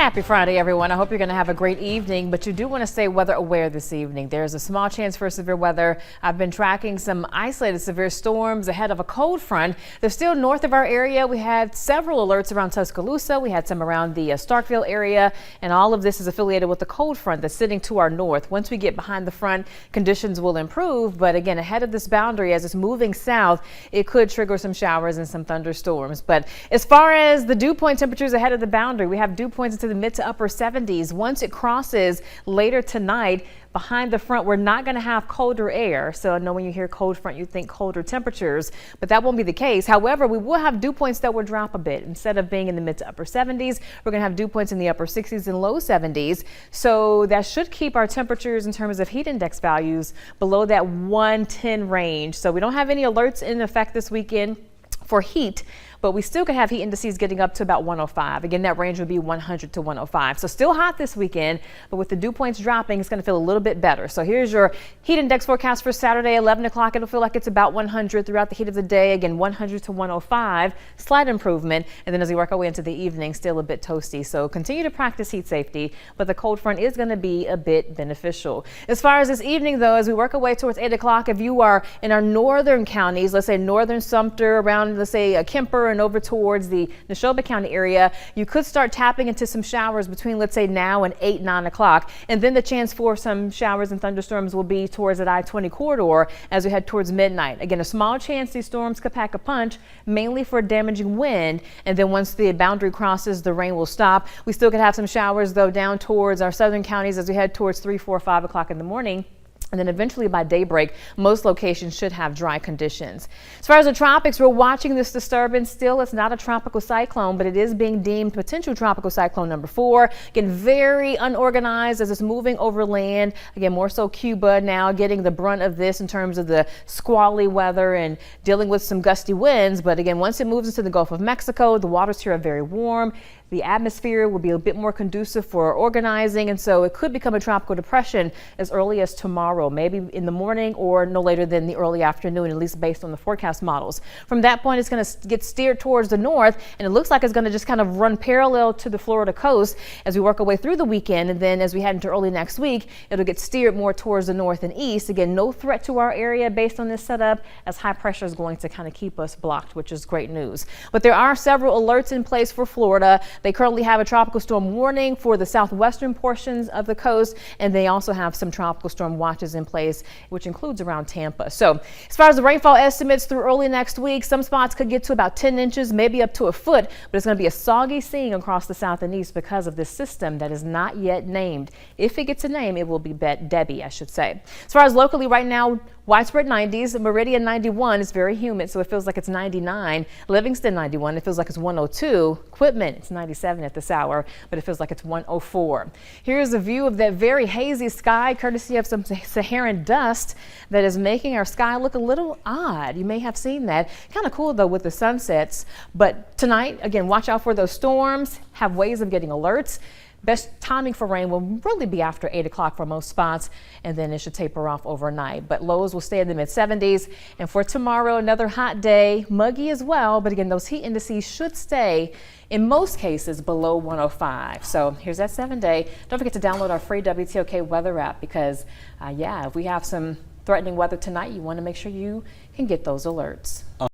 Happy Friday, everyone. I hope you're going to have a great evening, but you do want to stay weather aware this evening. There's a small chance for severe weather. I've been tracking some isolated severe storms ahead of a cold front. They're still north of our area. We had several alerts around Tuscaloosa. We had some around the Starkville area, and all of this is affiliated with the cold front that's sitting to our north. Once we get behind the front, conditions will improve, but again, ahead of this boundary, as it's moving south, it could trigger some showers and some thunderstorms. But as far as the dew point temperatures ahead of the boundary, we have dew points into the mid to upper 70s. Once it crosses later tonight, behind the front, we're not going to have colder air. So I know when you hear cold front, you think colder temperatures, but that won't be the case. However, we will have dew points that will drop a bit. Instead of being in the mid to upper 70s, we're going to have dew points in the upper 60s and low 70s. So that should keep our temperatures in terms of heat index values below that 110 range. So we don't have any alerts in effect this weekend for heat, but we still could have heat indices getting up to about 105. Again, that range would be 100 to 105. So still hot this weekend, but with the dew points dropping, it's going to feel a little bit better. So here's your heat index forecast for Saturday, 11 o'clock. It'll feel like it's about 100 throughout the heat of the day. Again, 100 to 105, slight improvement. And then as we work our way into the evening, still a bit toasty. So continue to practice heat safety, but the cold front is going to be a bit beneficial. As far as this evening, though, as we work our way towards 8 o'clock, if you are in our northern counties, let's say northern Sumter, around, let's say, Kemper and over towards the Neshoba County area, you could start tapping into some showers between, let's say, now and 8, 9 o'clock. And then the chance for some showers and thunderstorms will be towards that I-20 corridor as we head towards midnight. Again, a small chance these storms could pack a punch, mainly for damaging wind. And then once the boundary crosses, the rain will stop. We still could have some showers, though, down towards our southern counties as we head towards 3, 4, 5 o'clock in the morning. And then eventually by daybreak, most locations should have dry conditions. As far as the tropics, we're watching this disturbance. Still, it's not a tropical cyclone, but it is being deemed potential tropical cyclone number 4. Again, very unorganized as it's moving over land. Again, more so Cuba now getting the brunt of this in terms of the squally weather and dealing with some gusty winds. But again, once it moves into the Gulf of Mexico, the waters here are very warm. The atmosphere will be a bit more conducive for organizing, and so it could become a tropical depression as early as tomorrow, maybe in the morning or no later than the early afternoon, at least based on the forecast models. From that point, it's going to get steered towards the north, and it looks like it's going to just kind of run parallel to the Florida coast as we work our way through the weekend. And then as we head into early next week, it'll get steered more towards the north and east. Again, no threat to our area based on this setup, as high pressure is going to kind of keep us blocked, which is great news. But there are several alerts in place for Florida. They currently have a tropical storm warning for the southwestern portions of the coast, and they also have some tropical storm watches in place, which includes around Tampa. So as far as the rainfall estimates through early next week, some spots could get to about 10 inches, maybe up to a foot, but it's going to be a soggy scene across the south and east because of this system that is not yet named. If it gets a name, it will be Debbie, I should say. As far as locally right now, widespread 90s, Meridian 91 is very humid, so it feels like it's 99. Livingston 91, it feels like it's 102. Quitman, it's 97 at this hour, but it feels like it's 104. Here's a view of that very hazy sky, courtesy of some Saharan dust that is making our sky look a little odd. You may have seen that. Kind of cool, though, with the sunsets. But tonight, again, watch out for those storms. Have ways of getting alerts. Best timing for rain will really be after 8 o'clock for most spots, and then it should taper off overnight. But lows will stay in the mid 70s. And for tomorrow, another hot day, muggy as well. But again, those heat indices should stay in most cases below 105. So here's that 7-day. Don't forget to download our free WTOK weather app because, yeah, if we have some threatening weather tonight, you want to make sure you can get those alerts.